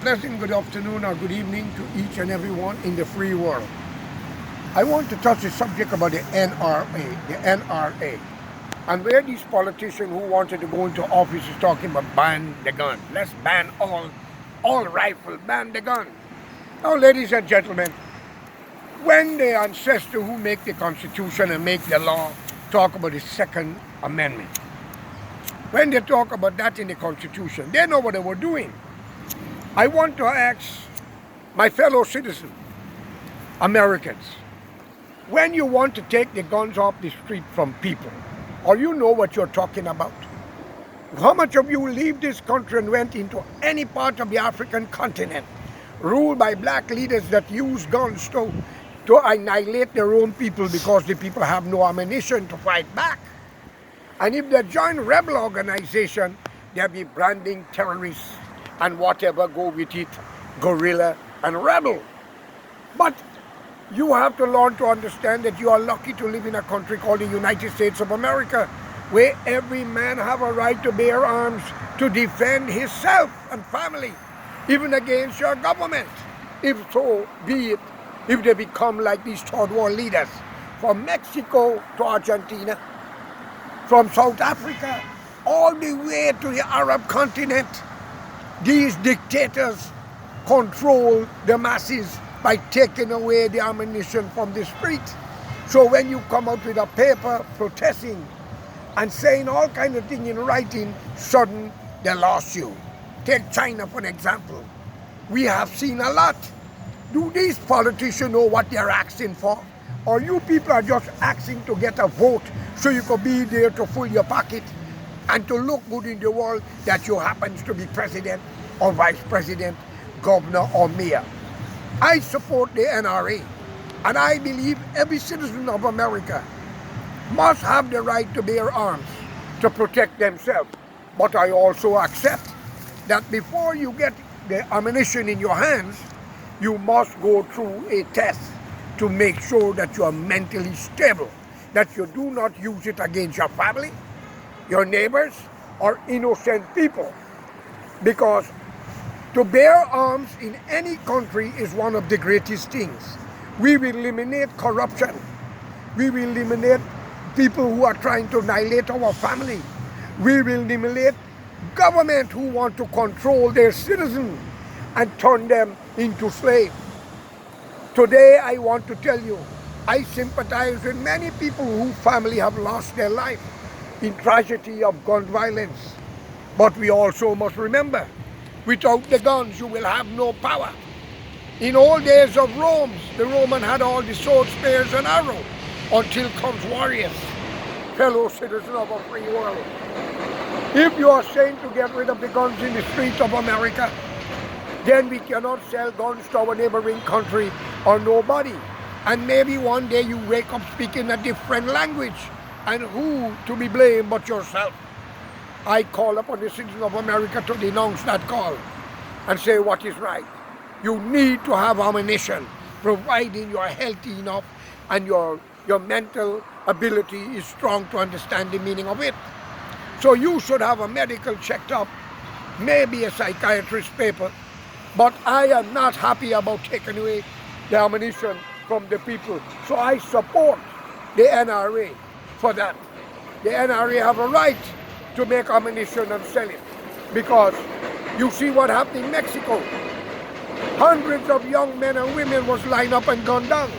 pleasant good afternoon or good evening to each and everyone in the free world. I want to touch the subject about the NRA, and where these politicians who wanted to go into office is talking about ban the gun. Let's ban all rifle, ban the gun. Now, ladies and gentlemen, when the ancestors who make the Constitution and make the law talk about the Second Amendment, when they talk about that in the Constitution, they know what they were doing. I want to ask my fellow citizens, Americans, when you want to take the guns off the street from people, or you know what you're talking about, how much of you leave this country and went into any part of the African continent ruled by black leaders that use guns to annihilate their own people because the people have no ammunition to fight back? And if they join rebel organization, they'll be branding terrorists and whatever go with it, guerrilla and rebel. But you have to learn to understand that you are lucky to live in a country called the United States of America, where every man have a right to bear arms to defend himself and family, even against your government. If so be it, if they become like these third world leaders, from Mexico to Argentina, from South Africa, all the way to the Arab continent, these dictators control the masses by taking away the ammunition from the street. So when you come out with a paper protesting and saying all kinds of things in writing, suddenly they lost you. Take China for an example. We have seen a lot. Do these politicians know what they're asking for? Or you people are just asking to get a vote so you could be there to fill your pocket and to look good in the world that you happens to be president or vice president, governor or mayor? I support the NRA, and I believe every citizen of America must have the right to bear arms to protect themselves. But I also accept that before you get the ammunition in your hands, you must go through a test to make sure that you are mentally stable, that you do not use it against your family, your neighbors, or innocent people. Because to bear arms in any country is one of the greatest things. We will eliminate corruption. We will eliminate people who are trying to annihilate our family. We will eliminate government who want to control their citizens and turn them into slaves. Today I want to tell you, I sympathize with many people whose family have lost their life in tragedy of gun violence. But we also must remember, without the guns you will have no power. In old days of Rome, the Roman had all the swords, spears and arrows, until comes warriors, fellow citizens of a free world. If you are saying to get rid of the guns in the streets of America, then we cannot sell guns to our neighboring country or nobody. And maybe one day you wake up speaking a different language, and who to be blamed but yourself? I call upon the citizens of America to denounce that call and say what is right. You need to have ammunition, providing you are healthy enough and your mental ability is strong to understand the meaning of it. So you should have a medical check-up, maybe a psychiatrist paper, but I am not happy about taking away the ammunition from the people. So I support the NRA for that. The NRA have a right to make ammunition and sell it, because you see what happened in Mexico. Hundreds of young men and women was lined up and gunned down.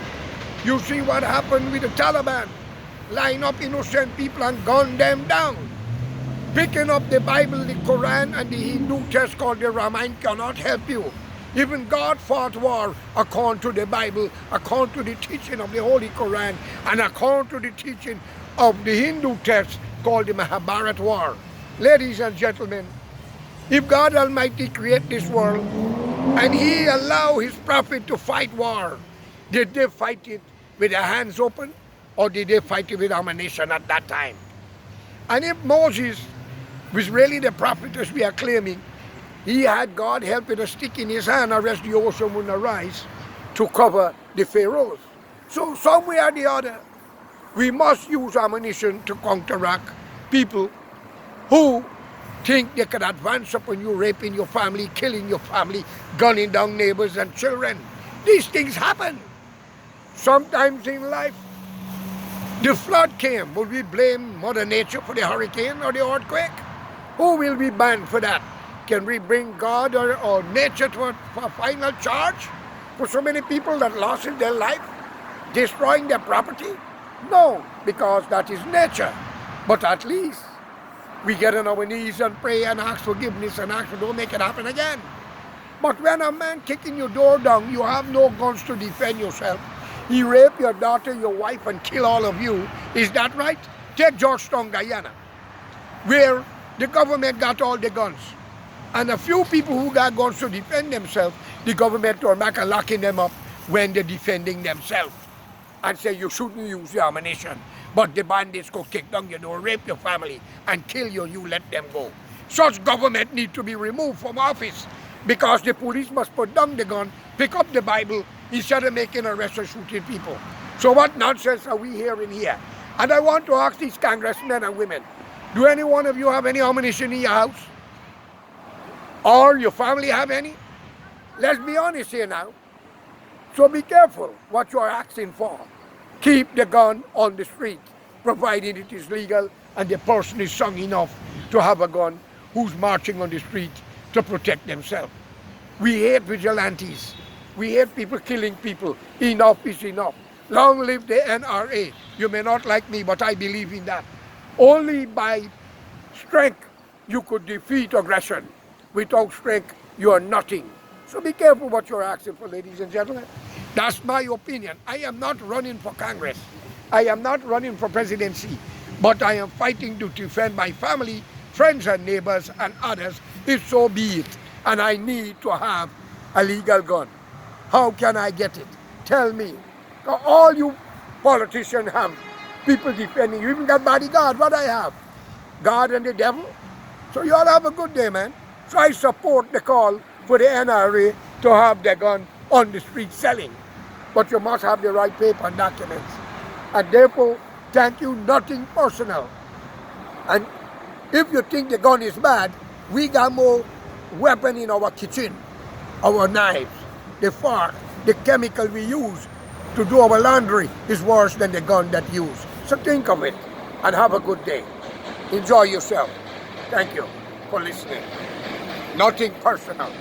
You see what happened with the Taliban, line up innocent people and gun them down. Picking up the Bible, the Quran and the Hindu text called the Ramayana cannot help you. Even God fought war according to the Bible, according to the teaching of the Holy Quran, and according to the teaching of the Hindu text called the Mahabharata war. Ladies and gentlemen, if God Almighty create this world and He allow His prophet to fight war, did they fight it with their hands open, or did they fight it with ammunition at that time? And if Moses was really the prophet as we are claiming, he had God help with a stick in his hand, or else the ocean wouldn't arise to cover the Pharaohs. So somewhere or the other, we must use ammunition to counteract people who think they could advance upon you, raping your family, killing your family, gunning down neighbors and children. These things happen. Sometimes in life, the flood came. Will we blame Mother Nature for the hurricane or the earthquake? Who will be banned for that? Can we bring God or nature to a final charge for so many people that lost their life, destroying their property? No, because that is nature. But at least we get on our knees and pray and ask forgiveness and ask for don't make it happen again. But when a man kicking your door down, you have no guns to defend yourself. He rape your daughter, your wife, and kill all of you. Is that right? Take Georgetown, Guyana, where the government got all the guns. And a few people who got guns to defend themselves, the government turned back and locking them up when they're defending themselves. And say you shouldn't use the ammunition. But the bandits go kick down your door, rape your family, and kill you, you let them go. Such government need to be removed from office because the police must put down the gun, pick up the Bible, instead of making arrests and shooting people. So what nonsense are we hearing here? And I want to ask these congressmen and women, do any one of you have any ammunition in your house? Or your family have any? Let's be honest here now. So be careful what you are asking for. Keep the gun on the street, provided it is legal and the person is strong enough to have a gun who's marching on the street to protect themselves. We hate vigilantes. We hate people killing people. Enough is enough. Long live the NRA. You may not like me, but I believe in that. Only by strength you could defeat aggression. Without strength, you are nothing. So be careful what you're asking for, ladies and gentlemen. That's my opinion. I am not running for Congress. I am not running for presidency. But I am fighting to defend my family, friends and neighbors and others, if so be it. And I need to have a legal gun. How can I get it? Tell me. All you politicians have people defending you. Even got bodyguard. What I have? God and the devil. So you all have a good day, man. So I support the call for the NRA to have their gun on the street selling. But you must have the right paper and documents. And therefore, thank you, nothing personal. And if you think the gun is bad, we got more weapon in our kitchen. Our knives, the fork, the chemical we use to do our laundry is worse than the gun that you use. So think of it and have a good day. Enjoy yourself. Thank you for listening. Nothing personal.